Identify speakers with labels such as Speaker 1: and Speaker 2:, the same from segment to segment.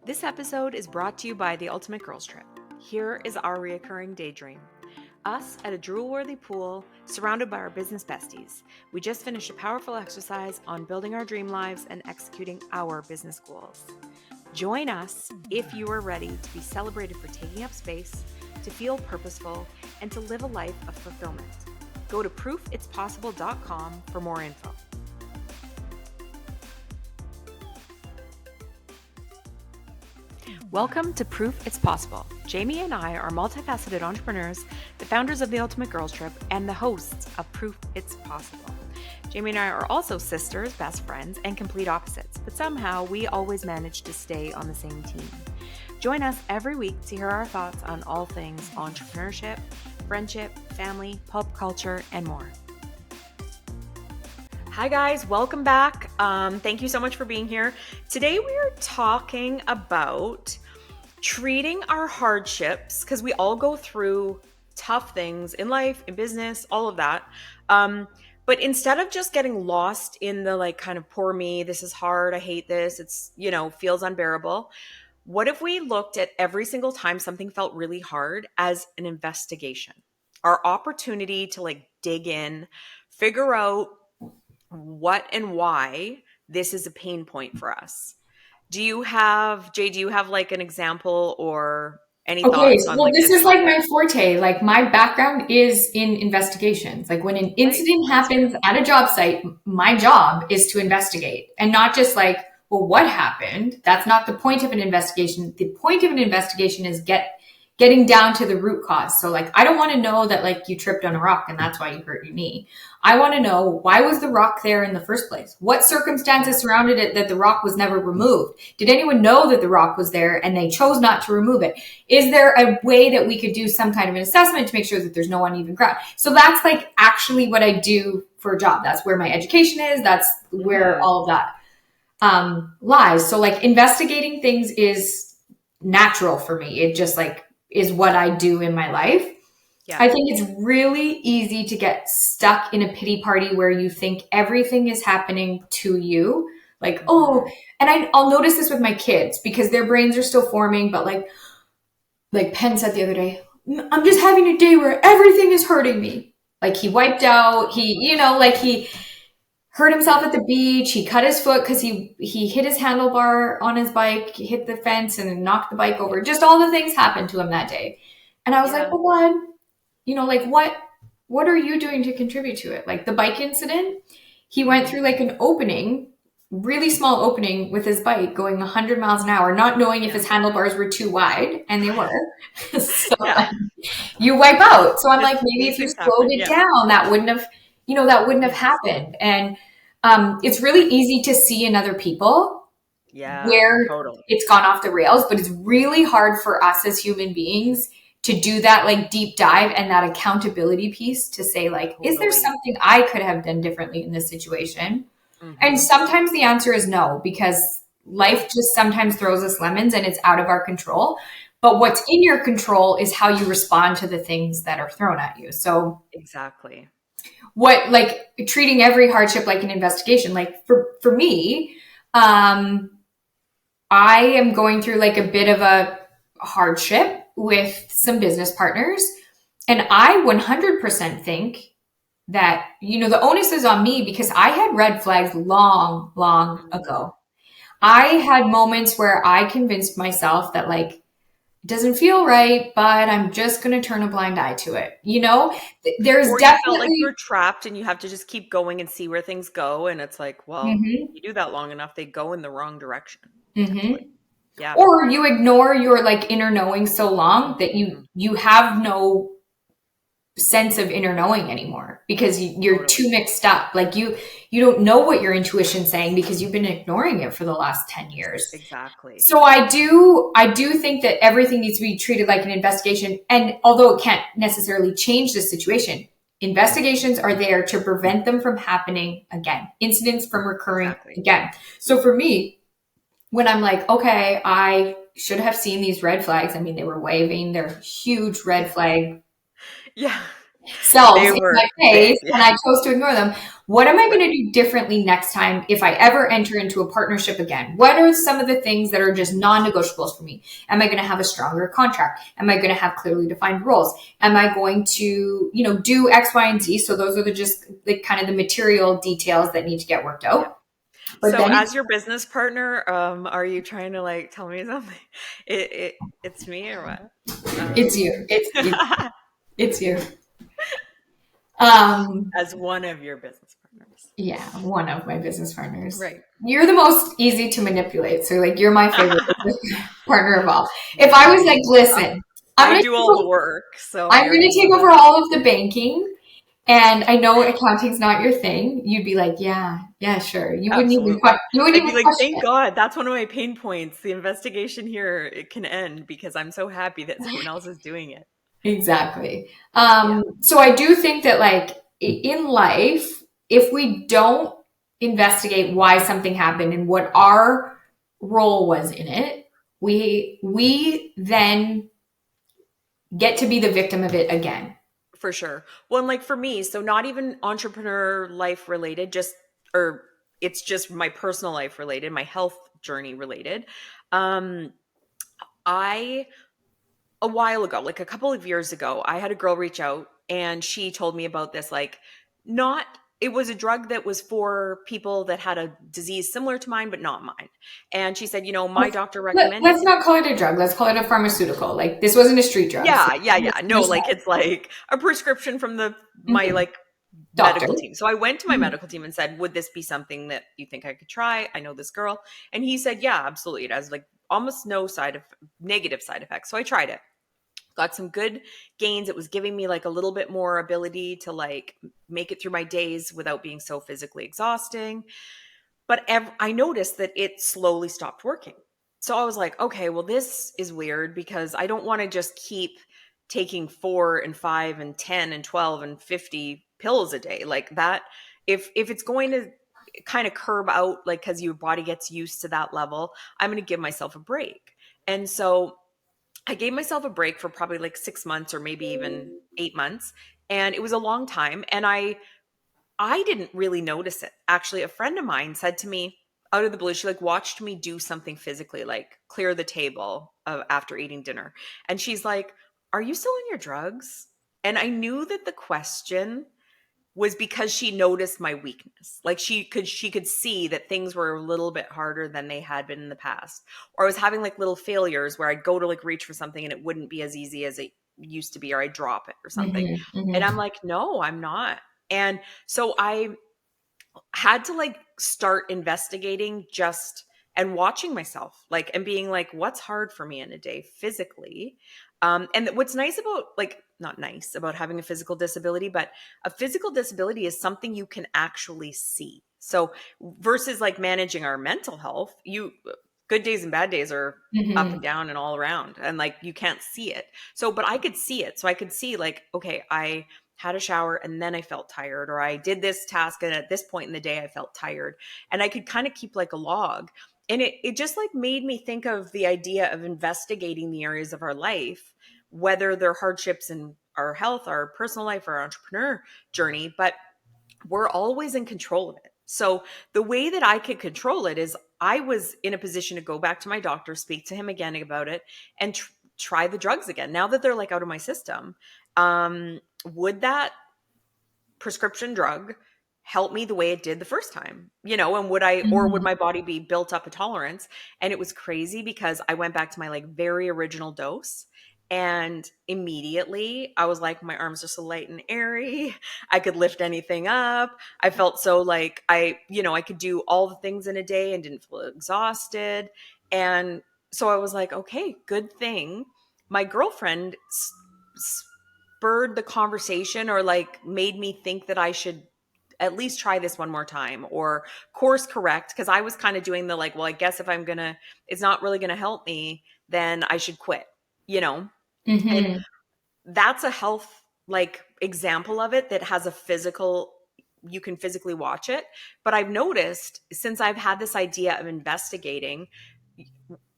Speaker 1: This episode is brought to you by the Ultimate Girls Trip. Here is our reoccurring daydream. Us at a drool-worthy pool, surrounded by our business besties. We just finished a powerful exercise on building our dream lives and executing our business goals. Join us if you are ready to be celebrated for taking up space, to feel purposeful, and to live a life of fulfillment. Go to proofitspossible.com for more info. Welcome to Proof It's Possible. Jamie and I are multifaceted entrepreneurs, the founders of the Ultimate Girls Trip, and the hosts of Proof It's Possible. Jamie and I are also sisters, best friends, and complete opposites, but somehow we always manage to stay on the same team. Join us every week to hear our thoughts on all things entrepreneurship, friendship, family, pop culture, and more. Hi guys, welcome back. Thank you so much for being here. Today we are talking about treating our hardships, because we all go through tough things in life, in business, all of that. But instead of just getting lost in the kind of poor me, this is hard, I hate this, it's, feels unbearable. What if we looked at every single time something felt really hard as an investigation? Our opportunity to dig in, figure out what and why this is a pain point for us. Do you have an example or any thoughts on
Speaker 2: This
Speaker 1: this
Speaker 2: is like
Speaker 1: topic?
Speaker 2: my forte. Like my background is in investigations. Like when an
Speaker 1: Right.
Speaker 2: incident
Speaker 1: Me too.
Speaker 2: happens at a job site, my job is to investigate and not just well, what happened? That's not the point of an investigation. The point of an investigation is getting down to the root cause. So I don't want to know that you tripped on a rock and that's why you hurt your knee. I want to know, why was the rock there in the first place? What circumstances surrounded it that the rock was never removed? Did anyone know that the rock was there and they chose not to remove it? Is there a way that we could do some kind of an assessment to make sure that there's no uneven ground? So that's actually what I do for a job. That's where my education is. That's where all of that lies. So investigating things is natural for me. It just is what I do in my life.
Speaker 1: Yeah.
Speaker 2: I think it's really easy to get stuck in a pity party where you think everything is happening to you. Oh, and I'll notice this with my kids because their brains are still forming, but Penn said the other day, I'm just having a day where everything is hurting me. He wiped out, he hurt himself at the beach. He cut his foot because he hit his handlebar on his bike, hit the fence and knocked the bike over. Just all the things happened to him that day. And I was like, well, God, what are you doing to contribute to it? The bike incident, he went through an opening, really small opening with his bike going 100 miles an hour, not knowing if his handlebars were too wide, and they were. So you wipe out. So I'm maybe if you slowed it down, that wouldn't have happened. And it's really easy to see in other people where it's gone off the rails, but it's really hard for us as human beings to do that deep dive and that accountability piece to say is there something I could have done differently in this situation? And sometimes the answer is no, because life just sometimes throws us lemons and it's out of our control. But what's in your control is how you respond to the things that are thrown at you. So
Speaker 1: exactly.
Speaker 2: What treating every hardship like an investigation. For me, I am going through a bit of a hardship with some business partners. And I 100% think that, the onus is on me because I had red flags long, long ago. I had moments where I convinced myself that it doesn't feel right, but I'm just going to turn a blind eye to it. There's
Speaker 1: or
Speaker 2: definitely,
Speaker 1: you felt like you're trapped and you have to just keep going and see where things go. And it's you do that long enough, they go in the wrong direction. Yeah.
Speaker 2: Or you ignore your inner knowing so long that you have no sense of inner knowing anymore because you're too mixed up. You don't know what your intuition's saying because you've been ignoring it for the last 10 years.
Speaker 1: Exactly.
Speaker 2: So I do think that everything needs to be treated like an investigation. And although it can't necessarily change the situation, investigations are there to prevent them from happening again, incidents from recurring again. So for me, when I'm okay, I should have seen these red flags. I mean, they were waving. They're huge red flag.
Speaker 1: Yeah.
Speaker 2: selves
Speaker 1: They
Speaker 2: in
Speaker 1: were
Speaker 2: my face,
Speaker 1: big.
Speaker 2: and
Speaker 1: Yeah.
Speaker 2: I chose to ignore them. What am I
Speaker 1: Right.
Speaker 2: going to do differently next time if I ever enter into a partnership again? What are some of the things that are just non-negotiables for me? Am I going to have a stronger contract? Am I going to have clearly defined roles? Am I going to, do X, Y, and Z? So those are just the kind of the material details that need to get worked
Speaker 1: Yeah.
Speaker 2: out. But
Speaker 1: So
Speaker 2: then
Speaker 1: as your business partner, are you trying to like tell me something? It's me or what?
Speaker 2: it's
Speaker 1: Um,
Speaker 2: you. It's you. Um,
Speaker 1: as one of your business partners.
Speaker 2: Yeah, one of my business partners.
Speaker 1: Right.
Speaker 2: You're the most easy to manipulate. So like you're my favorite business partner of all. If I was like,
Speaker 1: Nice.
Speaker 2: listen, I'm
Speaker 1: I
Speaker 2: gonna
Speaker 1: do
Speaker 2: take
Speaker 1: all the
Speaker 2: over,
Speaker 1: work, so
Speaker 2: I'm
Speaker 1: I
Speaker 2: gonna
Speaker 1: already
Speaker 2: take
Speaker 1: know
Speaker 2: over
Speaker 1: that.
Speaker 2: all of the banking and I know accounting's not your thing, you'd be like, yeah, yeah, sure.
Speaker 1: Absolutely.
Speaker 2: You wouldn't
Speaker 1: I'd be
Speaker 2: even
Speaker 1: like,
Speaker 2: question
Speaker 1: thank
Speaker 2: it.
Speaker 1: God, that's one of my pain points. The investigation here, it can end because I'm so happy that someone else is doing it.
Speaker 2: Exactly.
Speaker 1: Yeah,
Speaker 2: So I do think that like in life, if we don't investigate why something happened and what our role was in it, we then get to be the victim of it again.
Speaker 1: for sure. Well, and like for me, so not even entrepreneur life related, just, or it's just my personal life related, my health journey related. Um, I a while ago, like a couple of years ago, I had a girl reach out and she told me about this, like, not, it was a drug that was for people that had a disease similar to mine, but not mine. And she said, my doctor recommended.
Speaker 2: Let's not call it a drug. Let's call it a pharmaceutical. Like this wasn't a street drug. So
Speaker 1: Yeah, yeah, yeah. No,
Speaker 2: there's
Speaker 1: like it's like a prescription from my
Speaker 2: mhm,
Speaker 1: like
Speaker 2: doctor.
Speaker 1: medical team. So I went to my
Speaker 2: Mhm.
Speaker 1: medical team and said, would this be something that you think I could try? I know this girl. And he said, yeah, absolutely. It has like almost no negative side effects. So I tried it, got some good gains. It was giving me like a little bit more ability to like make it through my days without being so physically exhausting. But I noticed that it slowly stopped working. So I was like, okay, well, this is weird because I don't want to just keep taking 4 and 5 and 10 and 12 and 50 pills a day like that. If it's going to kind of curb out, like, because your body gets used to that level, I'm going to give myself a break. And so I gave myself a break for probably like 6 months or maybe even 8 months. And it was a long time. And I didn't really notice it. Actually, a friend of mine said to me out of the blue, she like watched me do something physically, like clear the table after eating dinner. And she's like, "Are you still on your drugs?" And I knew that the question was because she noticed my weakness. Like she could see that things were a little bit harder than they had been in the past. Or I was having like little failures where I'd go to like reach for something and it wouldn't be as easy as it used to be, or I'd drop it or something.
Speaker 2: Mhm,
Speaker 1: And I'm
Speaker 2: mhm.
Speaker 1: like, "No, I'm not." And so I had to like start investigating just and watching myself, like, and being like, what's hard for me in a day physically. And what's nice about, like, not nice about having a physical disability, but a physical disability is something you can actually see. So versus like managing our mental health, good days and bad days are up and
Speaker 2: Mhm.
Speaker 1: down and all around, and like you can't see it. So but I could see it. So I could see like, okay, I had a shower and then I felt tired, or I did this task and at this point in the day I felt tired. And I could kind of keep like a log. And it just like made me think of the idea of investigating the areas of our life, whether they're hardships in our health, our personal life, our entrepreneur journey, but we're always in control of it. So the way that I could control it is I was in a position to go back to my doctor, speak to him again about it, and try the drugs again. Now that they're like out of my system, would that prescription drug help me the way it did the first time? And would
Speaker 2: Mhm.
Speaker 1: my body be built up a tolerance? And it was crazy because I went back to my like very original dose, and immediately I was like, my arms are so light and airy. I could lift anything up. I felt so like I could do all the things in a day and didn't feel exhausted. And so I was like, okay, good thing my girlfriend spurred the conversation, or like made me think that I should at least try this one more time or course correct, because I was kind of doing the like, well, I guess if it's not really gonna help me, then I should quit, you know? And
Speaker 2: Mhm.
Speaker 1: that's a health like example of it that has a physical, you can physically watch it. But I've noticed since I've had this idea of investigating,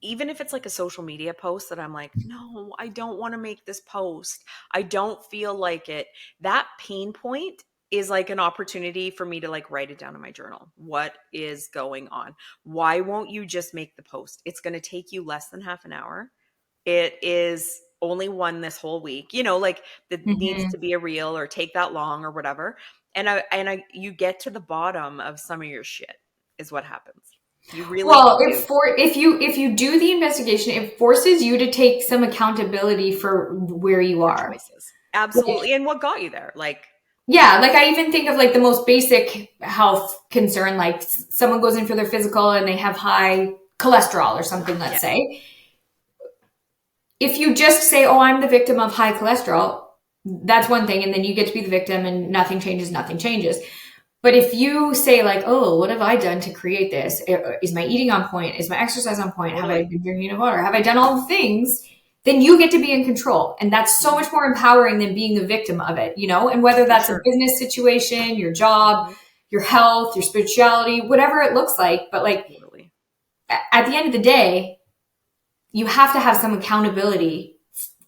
Speaker 1: even if it's like a social media post that I'm like, no, I don't want to make this post. I don't feel like it. That pain point is like an opportunity for me to like write it down in my journal. What is going on? Why won't you just make the post? It's going to take you less than half an hour. It is only one this whole week, like that needs
Speaker 2: Mhm.
Speaker 1: to be a reel or take that long or whatever. You get to the bottom of some of your shit is what happens. You really
Speaker 2: Well,
Speaker 1: do.
Speaker 2: if you do the investigation, it forces you to take some accountability for where you
Speaker 1: Your
Speaker 2: are.
Speaker 1: choices. Absolutely. And what got you there? Like,
Speaker 2: Yeah, like I even think of like the most basic health concern, like someone goes in for their physical and they have high cholesterol or something, let's
Speaker 1: yeah,
Speaker 2: say. If you just say, "Oh, I'm the victim of high cholesterol," that's one thing, and then you get to be the victim and nothing changes, nothing changes. But if you say like, "Oh, what have I done to create this? Is my eating on point? Is my exercise on point? Have I
Speaker 1: totally.
Speaker 2: been drinking enough water? Have I done all the things?" Then you get to be in control. And that's so
Speaker 1: Mhm.
Speaker 2: much more empowering than being the victim of it, you know? And whether
Speaker 1: For
Speaker 2: that's a
Speaker 1: sure.
Speaker 2: business situation, your job,
Speaker 1: Mhm.
Speaker 2: your health, your spirituality, whatever it looks like. But like
Speaker 1: Totally.
Speaker 2: at the end of the day, you have to have some accountability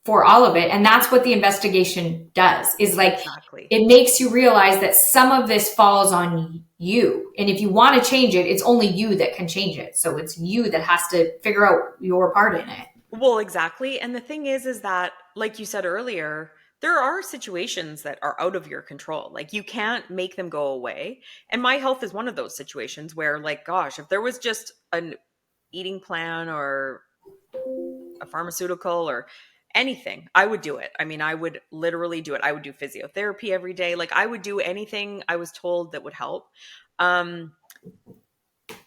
Speaker 2: for all of it. And that's what the investigation does is like,
Speaker 1: Exactly.
Speaker 2: it makes you realize that some of this falls on you. And if you want to change it, it's only you that can change it. So it's you that has to figure out your part in it.
Speaker 1: Well, exactly. And the thing is that, like you said earlier, there are situations that are out of your control. Like you can't make them go away. And my health is one of those situations where, like, gosh, if there was just an eating plan or a pharmaceutical or anything, I would do it. I mean, I would literally do it. I would do physiotherapy every day. Like I would do anything I was told that would help. Um,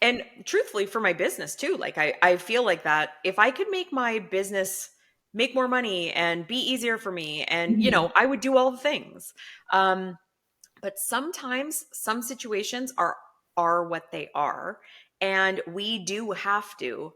Speaker 1: and truthfully for my business too, like I feel like that if I could make my business make more money and be easier for me and
Speaker 2: Mhm.
Speaker 1: I would do all the things. Um, but sometimes some situations are what they are, and we do have to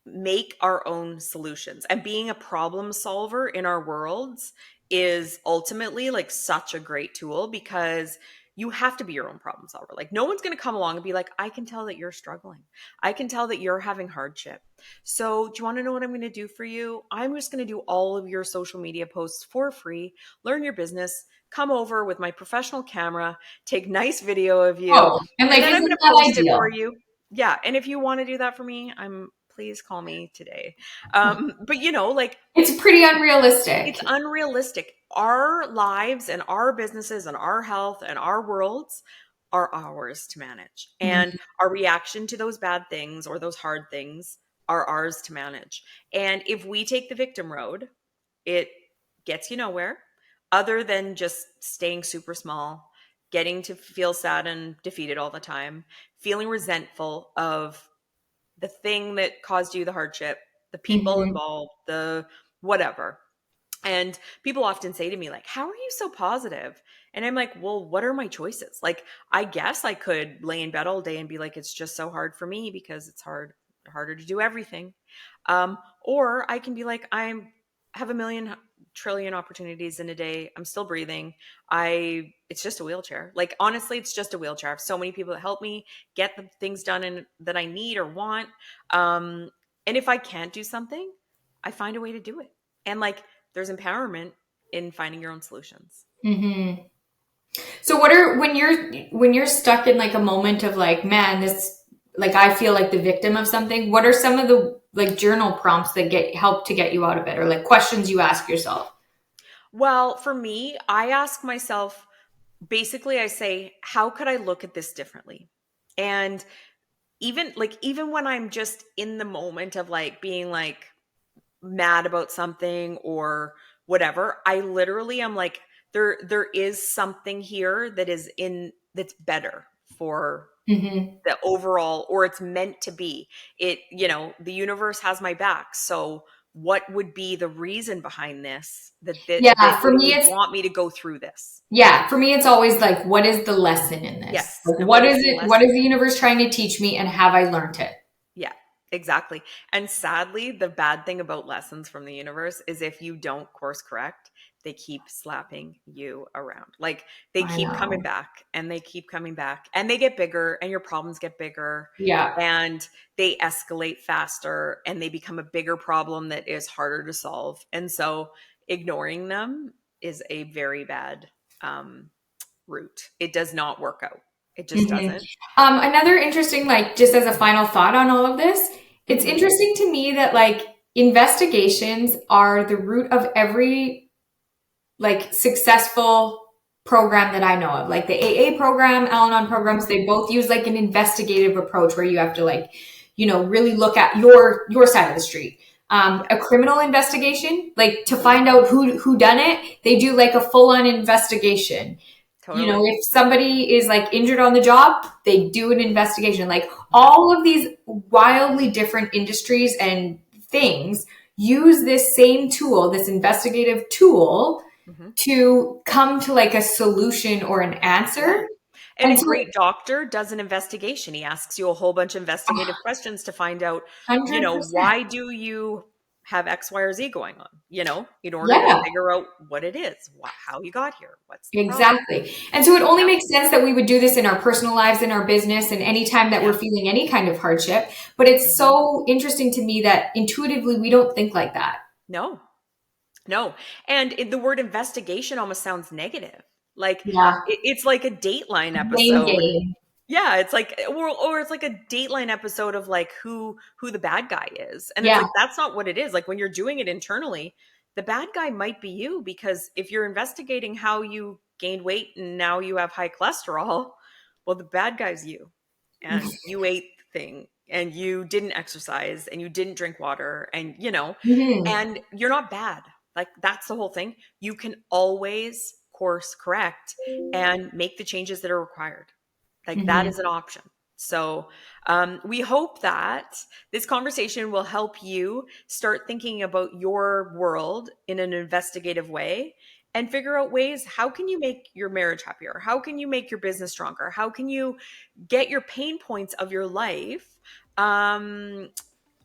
Speaker 1: make our own solutions, and being a problem solver in our worlds is ultimately like such a great tool because you have to be your own problem solver. Like no one's going to come along and be like, I can tell that you're struggling, I can tell that you're having hardship, so do you want to know what I'm going to do for you? I'm just going to do all of your social media posts for free, learn your business, come over with my professional camera, take nice video of you,
Speaker 2: Oh, and
Speaker 1: and
Speaker 2: like,
Speaker 1: then I'm going
Speaker 2: isn't
Speaker 1: to
Speaker 2: that
Speaker 1: post it for
Speaker 2: ideal?
Speaker 1: you. Yeah, and if you want to do that for me, I'm please call me today. But like
Speaker 2: It's pretty
Speaker 1: it's
Speaker 2: unrealistic.
Speaker 1: unrealistic. Our lives and our businesses and our health and our worlds are ours to manage. And
Speaker 2: Mhm.
Speaker 1: our reaction to those bad things or those hard things are ours to manage. And if we take the victim road, it gets you nowhere other than just staying super small, getting to feel sad and defeated all the time, feeling resentful of the thing that caused you the hardship, the people
Speaker 2: Mhm.
Speaker 1: involved, the whatever. And people often say to me, like, how are you so positive? And I'm like, well, what are my choices? Like, I guess I could lay in bed all day and be like, it's just so hard for me because it's harder to do everything. Or I can be like, have a million trillion opportunities in a day. I'm still breathing. It's just a wheelchair. Like, honestly, it's just a wheelchair. I have so many people that help me get the things done that I need or want. Um, and if I can't do something, I find a way to do it. And like, there's empowerment in finding your own solutions.
Speaker 2: Mhm. So what are when you're stuck in like a moment of like, man, this like I feel like the victim of something, what are some of the like journal prompts that get help to get you out of it or like questions you ask yourself?
Speaker 1: Well, for me, I ask myself, basically, I say, how could I look at this differently? And even when I'm just in the moment of like being like mad about something or whatever, I literally am like, there is something here that's better for
Speaker 2: Mhm.
Speaker 1: the overall, or it's meant to be. The universe has my back. So what would be the reason behind this that
Speaker 2: Yeah, for
Speaker 1: it
Speaker 2: me
Speaker 1: would
Speaker 2: it's
Speaker 1: want me to go through this?
Speaker 2: yeah, for me it's always like what is the lesson in this?
Speaker 1: Yes.
Speaker 2: Like
Speaker 1: And what
Speaker 2: what
Speaker 1: is
Speaker 2: is
Speaker 1: the
Speaker 2: it what is
Speaker 1: lesson?
Speaker 2: the universe trying to teach me and have I learned it?
Speaker 1: Yeah, exactly. And sadly, the bad thing about lessons from the universe is if you don't course correct, they keep slapping you around. Like they
Speaker 2: I
Speaker 1: keep coming
Speaker 2: know.
Speaker 1: back and they keep coming back and they get bigger and your problems get bigger
Speaker 2: Yeah.
Speaker 1: and they escalate faster and they become a bigger problem that is harder to solve. And so ignoring them is a very bad route. It does not work out. It just
Speaker 2: Mhm.
Speaker 1: doesn't.
Speaker 2: Another interesting, like, just as a final thought on all of this, it's
Speaker 1: Hmm.
Speaker 2: interesting to me that like investigations are the root of every like successful program that I know of. Like the AA program, Al-Anon programs, they both use like an investigative approach where you have to like, really look at your side of the street.
Speaker 1: Yeah,
Speaker 2: A criminal investigation, like to find out who done it, they do like a full on investigation.
Speaker 1: totally.
Speaker 2: If somebody is like injured on the job, they do an investigation. Like
Speaker 1: Yeah.
Speaker 2: all of these wildly different industries and things use this same tool, this investigative tool,
Speaker 1: Hmm.
Speaker 2: to come to like a solution or an
Speaker 1: Yeah.
Speaker 2: answer.
Speaker 1: And
Speaker 2: And
Speaker 1: a
Speaker 2: so,
Speaker 1: great doctor does an investigation. He asks you a whole bunch of investigative questions to find out,
Speaker 2: 100%.
Speaker 1: why do you have X, Y, or Z going on, in order to
Speaker 2: Yeah.
Speaker 1: figure out what it is, how you got here, what's the problem.
Speaker 2: Exactly. And so it only
Speaker 1: Yeah.
Speaker 2: makes sense that we would do this in our personal lives, in our business, and anytime that we're
Speaker 1: Yeah.
Speaker 2: feeling any kind of hardship. But it's
Speaker 1: Hmm.
Speaker 2: so interesting to me that intuitively we don't think like that.
Speaker 1: No, no. And the word investigation almost sounds negative. Like
Speaker 2: Yeah.
Speaker 1: it's like a Dateline
Speaker 2: Blame
Speaker 1: episode.
Speaker 2: game.
Speaker 1: Yeah, it's like or it's like a Dateline episode of like who the bad guy is. And it's
Speaker 2: Yeah.
Speaker 1: like that's not what it is. Like when you're doing it internally, the bad guy might be you because if you're investigating how you gained weight and now you have high cholesterol, well the bad guy's you. And you ate the thing and you didn't exercise and you didn't drink water and
Speaker 2: Mhm.
Speaker 1: and you're not bad. Like that's the whole thing. You can always course correct and make the changes that are required. Like that
Speaker 2: Mhm.
Speaker 1: is an option. So we hope that this conversation will help you start thinking about your world in an investigative way and figure out ways how can you make your marriage happier? How can you make your business stronger? How can you get your pain points of your life um,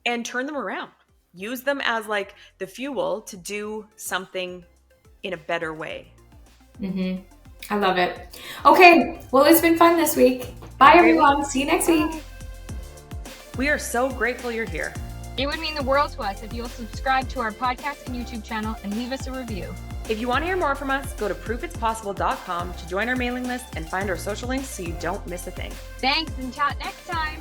Speaker 1: and turn them around? Use them as like the fuel to do something in a better way.
Speaker 2: Mhm. I love it. Okay. Well, it's been fun this week. Bye,
Speaker 1: Have a great week.
Speaker 2: everyone. See you next week.
Speaker 1: Bye. We are so grateful you're here.
Speaker 3: It would mean the world to us if you'll subscribe to our podcast and YouTube channel and leave us a review.
Speaker 1: If you want to hear more from us, go to proofitspossible.com to join our mailing list and find our social links so you don't miss a thing.
Speaker 3: Thanks and chat next time.